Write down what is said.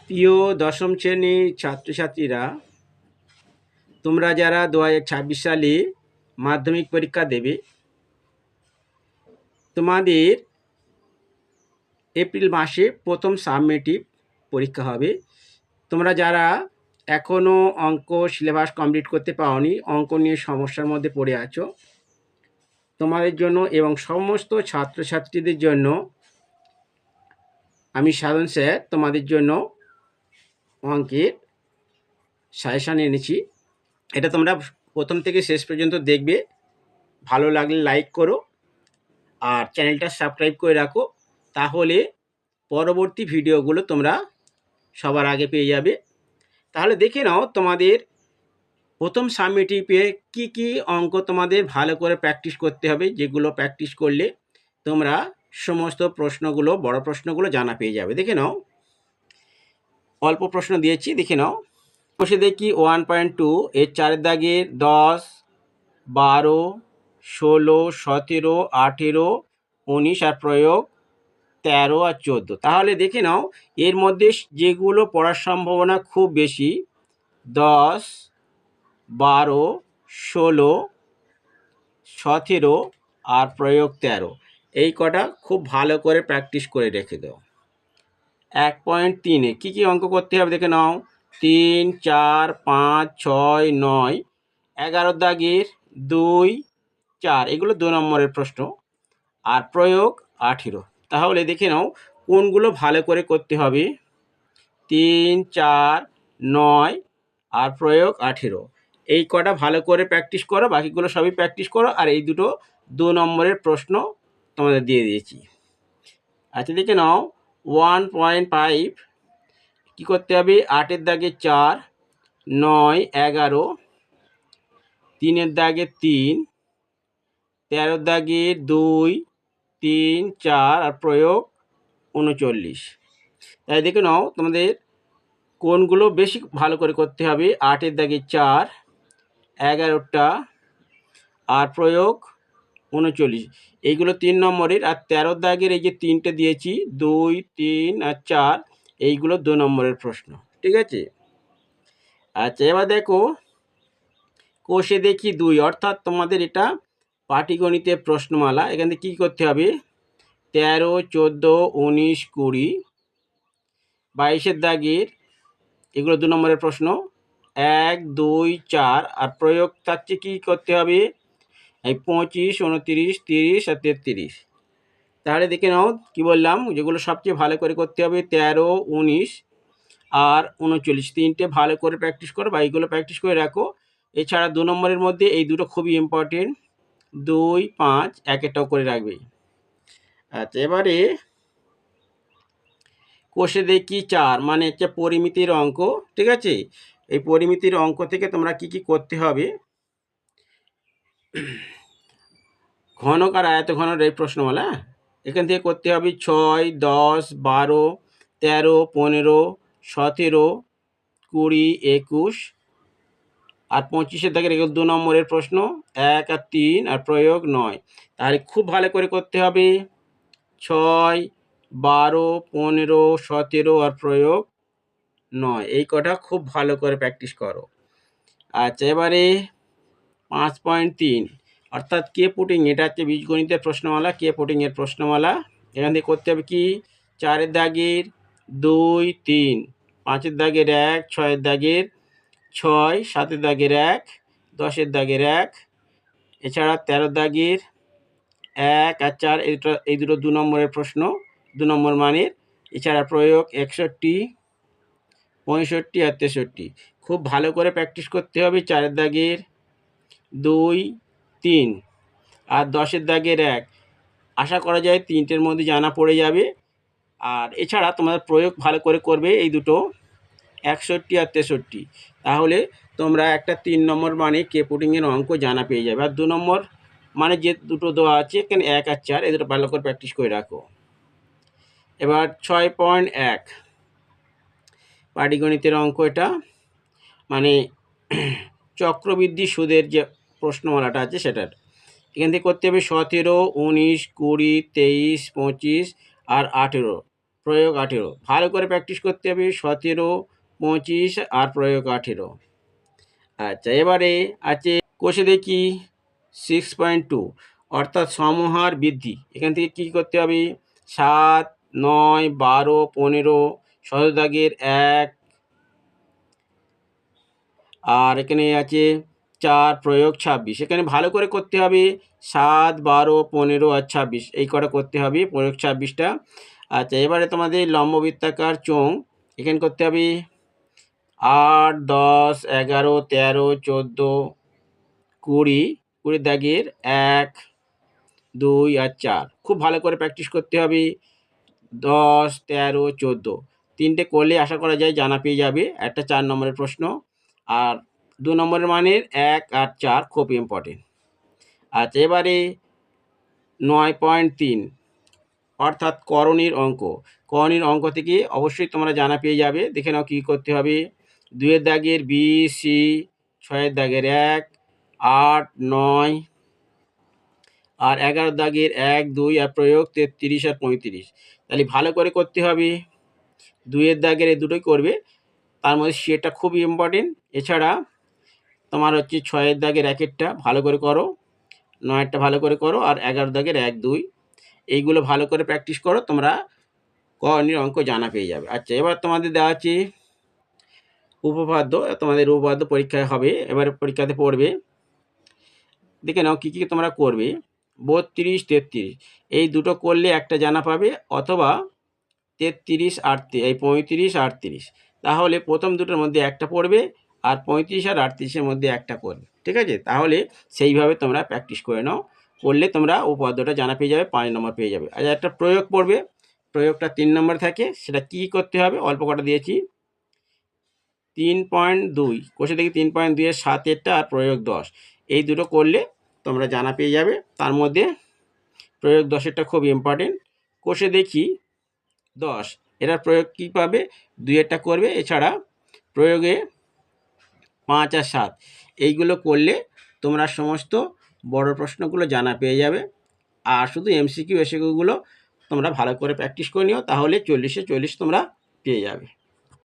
প্রিয় দশম শ্রেণীর ছাত্রছাত্রীরা, তোমরা যারা 2026 সালে মাধ্যমিক পরীক্ষা দেবে, তোমাদের এপ্রিল মাসে প্রথম সাবমেটিভ পরীক্ষা হবে। তোমরা যারা এখনও অঙ্ক সিলেবাস কমপ্লিট করতে পারোনি, অঙ্ক নিয়ে সমস্যার মধ্যে পড়ে আছো, তোমাদের জন্য এবং সমস্ত ছাত্রছাত্রীদের জন্য আমি সাধন স্যার তোমাদের জন্য অঙ্কের সাজেশান এনেছি। এটা তোমরা প্রথম থেকে শেষ পর্যন্ত দেখবে। ভালো লাগলে লাইক করো আর চ্যানেলটা সাবস্ক্রাইব করে রাখো, তাহলে পরবর্তী ভিডিওগুলো তোমরা সবার আগে পেয়ে যাবে। তাহলে দেখে নাও তোমাদের প্রথম সাবমেটিভে কি কি অঙ্ক তোমাদের ভালো করে প্র্যাকটিস করতে হবে, যেগুলো প্র্যাকটিস করলে তোমরা সমস্ত প্রশ্নগুলো, বড় প্রশ্নগুলো জানা পেয়ে যাবে। দেখে নাও, অল্প প্রশ্ন দিয়েছি, দেখে নাও। বসে দেখি 1.2 এর 4 দাগের 10, 12, 16, 17, 18, 19 আর প্রয়োগ 13 আর 14। তাহলে দেখে নাও এর মধ্যে যেগুলো পড়ার সম্ভাবনা খুব বেশি 10, 12, 16, 17 আর প্রয়োগ 13, এই কটা খুব ভালো করে প্র্যাকটিস করে রেখে দাও। 1.3-এ কী কী অঙ্ক করতে হবে দেখে নাও। 3, 4, 5, 6, 9, 11 দাগের 2, 4, এগুলো 2 নম্বরের প্রশ্ন আর প্রয়োগ 18। তাহলে দেখে নাও কোনগুলো ভালো করে করতে হবে। 3, 4, 9 আর প্রয়োগ 18, এই কটা ভালো করে প্র্যাকটিস করো, বাকিগুলো সবই প্র্যাকটিস করো। আর এই দুটো 2 নম্বরের প্রশ্ন তোমাদের দিয়ে দিয়েছি। আচ্ছা দেখে নাও 1.5 কী করতে হবে। 8-এর দাগে 4, 9, 11, 3-এর দাগে 3, 13-এর দাগে 2, 3, 4 আর প্রয়োগ 39। তাই দেখে নাও তোমাদের কোনগুলো বেশি ভালো করে করতে হবে। 8-এর দাগে 4, 11টা আর প্রয়োগ 39, এইগুলো 3 নম্বরের। আর 13 দাগের এই যে 3টে দিয়েছি, 2, 3 আর 4, এইগুলো 2 নম্বরের প্রশ্ন। ঠিক আছে। আচ্ছা এবার দেখো কোষে দেখি 2, অর্থাৎ তোমাদের এটা পাটিগণিতের প্রশ্নমালা। এখান থেকে কী করতে হবে। 13, 14, 19, 20, 22-এর দাগের এগুলো 2 নম্বরের প্রশ্ন। 1, 2, 4 আর প্রয়োগ থাকছে কী করতে হবে। এই 25, 29, 30 আর 33। তাহলে দেখে নাও কি বললাম, যেগুলো সবচেয়ে ভালো করে করতে হবে 13, 19 আর 39, তিনটে ভালো করে প্র্যাকটিস করো বা এইগুলো প্র্যাকটিস করে রাখো। এছাড়া 2 নম্বরের মধ্যে এই দুটো খুবই ইম্পর্টেন্ট, 2, 5 একটাও করে রাখবে। আচ্ছা এবারে কোষে দেখি 4, মানে একটা পরিমিতির অঙ্ক। ঠিক আছে, এই পরিমিতির অঙ্ক থেকে তোমরা কি কি করতে হবে। ঘনক আর আয়তঘনের এই প্রশ্নমালা, এখান থেকে করতে হবে 6, 10, 12, 13, 15, 17, 20, 21 আর 25-এর দাগের এগুলো 2 নম্বরের প্রশ্ন। 1 আর 3 আর প্রয়োগ 9। তাহলে খুব ভালো করে করতে হবে। 6, 12, 15, 17 আর প্রয়োগ 9, এই কটা খুব ভালো করে প্র্যাকটিস করো। আচ্ছা এবারে 5.3, অর্থাৎ কে পুটিং, এটা হচ্ছে বীজগণিতের প্রশ্নমালা, কে পুটিংয়ের প্রশ্নমালা। এখান থেকে করতে হবে কি 4-এর দাগের 2, 3, 5-এর দাগের 1, 6-এর দাগের 6, 7-এর দাগের 1, 10-এর দাগের 1, এছাড়া 13-এর দাগের 1 আর 4, এই দুটো 2 নম্বরের প্রশ্ন, 2 নম্বর মানের। এছাড়া প্রয়োগ 61, 65 আর 63, খুব ভালো করে প্র্যাকটিস করতে হবে। 4-এর দাগের 2, 3 আর 10-এর দাগের 1, আশা করা যায় 3টের মধ্যে জানা পড়ে যাবে। আর এছাড়া তোমাদের প্রয়োগ ভালো করে করবে এই দুটো 61 আর 63, তাহলে তোমরা একটা 3 নম্বর মানে কে পুটিংয়ের অঙ্ক জানা পেয়ে যাবে। আর 2 নম্বর মানে যে দুটো দেওয়া আছে এখানে 1 আর 4, এই দুটো ভালো করে প্র্যাকটিস করে রাখো। এবার 6.1 পাটিগণিতের অঙ্ক, এটা মানে চক্রবৃদ্ধি সুদের যে প্রশ্নমালাটা আছে সেটার। এখান থেকে করতে হবে 17, 19, 20, 23, 25 আর 18, প্রয়োগ 18। ভালো করে প্র্যাকটিস করতে হবে। 17, 25 আর প্রয়োগ 18। আচ্ছা, এবারে আছে কোষে দেখি 6.2 অর্থাৎ সমহার বৃদ্ধি। এখান থেকে কী করতে হবে? 7, 9, 12, 15 শতদাগের 1 আর এখানে আছে 4 প্রয়োগ 26। এখানে ভালো করে করতে হবে। 7, 12, 15 আর 26 এই কটা করতে হবে প্রয়োগ 26টা। আচ্ছা, এবারে তোমাদের লম্ববৃত্তাকার চোঙ এখানে করতে হবে 8, 10, 11, 13, 14, 20 20 দাগের 1, 2 আর 4। খুব ভালো করে প্র্যাকটিস করতে হবে। 10, 13, 14 তিনটে করলে আশা করা যায় জানা পেয়ে যাবে। একটা 4 নম্বরের প্রশ্ন আর 2 নম্বরের মানের 1 আর 4 খুব ইম্পর্টেন্ট। আচ্ছা, এবারে 9.3 অর্থাৎ করণীর অঙ্ক। করণীর অঙ্ক থেকে অবশ্যই তোমরা জানা পেয়ে যাবে। দেখে নাও কী করতে হবে। 2 দাগের বি সি, 6 দাগের 1, 8, 9 আর 11 দাগের 1, 2 আর প্রয়োগ 33 আর 35। তাহলে ভালো করে করতে হবে। 2 দাগের এই দুটোই করবে, তার মধ্যে সেটা খুবই ইম্পর্টেন্ট। এছাড়া তোমার হচ্ছে 6 দাগের 1-এরটা ভালো করে করো, 9-এরটা ভালো করে করো আর 11 দাগের 1, 2 এইগুলো ভালো করে প্র্যাকটিস করো, তোমরা করণীর অঙ্ক জানা পেয়ে যাবে। আচ্ছা, এবার তোমাদের দেওয়া আছে উপপাদ্য। তোমাদের উপপাদ্য পরীক্ষায় হবে, এবারে পরীক্ষাতে পড়বে। দেখে নাও কী কী তোমরা করবে। 32, 33 এই দুটো করলে একটা জানা পাবে, অথবা 33, 38 এই 35, 38। তাহলে প্রথম দুটোর মধ্যে একটা পড়বে আর 35 আর 38-এর মধ্যে একটা করবে। ঠিক আছে, তাহলে সেইভাবে তোমরা প্র্যাকটিস করে নাও। করলে তোমরা উপপাদ্যটা জানা পেয়ে যাবে, 5 নম্বর পেয়ে যাবে। আচ্ছা, একটা প্রয়োগ পড়বে। প্রয়োগটা 3 নম্বর থাকে। সেটা কি করতে হবে? অল্প কটা দিয়েছি। 3.2 কোষে দেখি 3.2 এর 7-এরটা আর প্রয়োগ 10 এই দুটো করলে তোমরা জানা পেয়ে যাবে। তার মধ্যে প্রয়োগ 10-এরটা খুব ইম্পর্টেন্ট। কোষে দেখি 10 এটার প্রয়োগ কী পাবে? 2-এরটা করবে। এছাড়া প্রয়োগে 5 আর 7 এইগুলো করলে তোমরা সমস্ত বড় প্রশ্নগুলো জানা পেয়ে যাবে। আর শুধু এমসিকিউ এসিকিউগুলো তোমরা ভালো করে প্র্যাকটিস করে নিও, তাহলে 40-এ 40 তোমরা পেয়ে যাবে।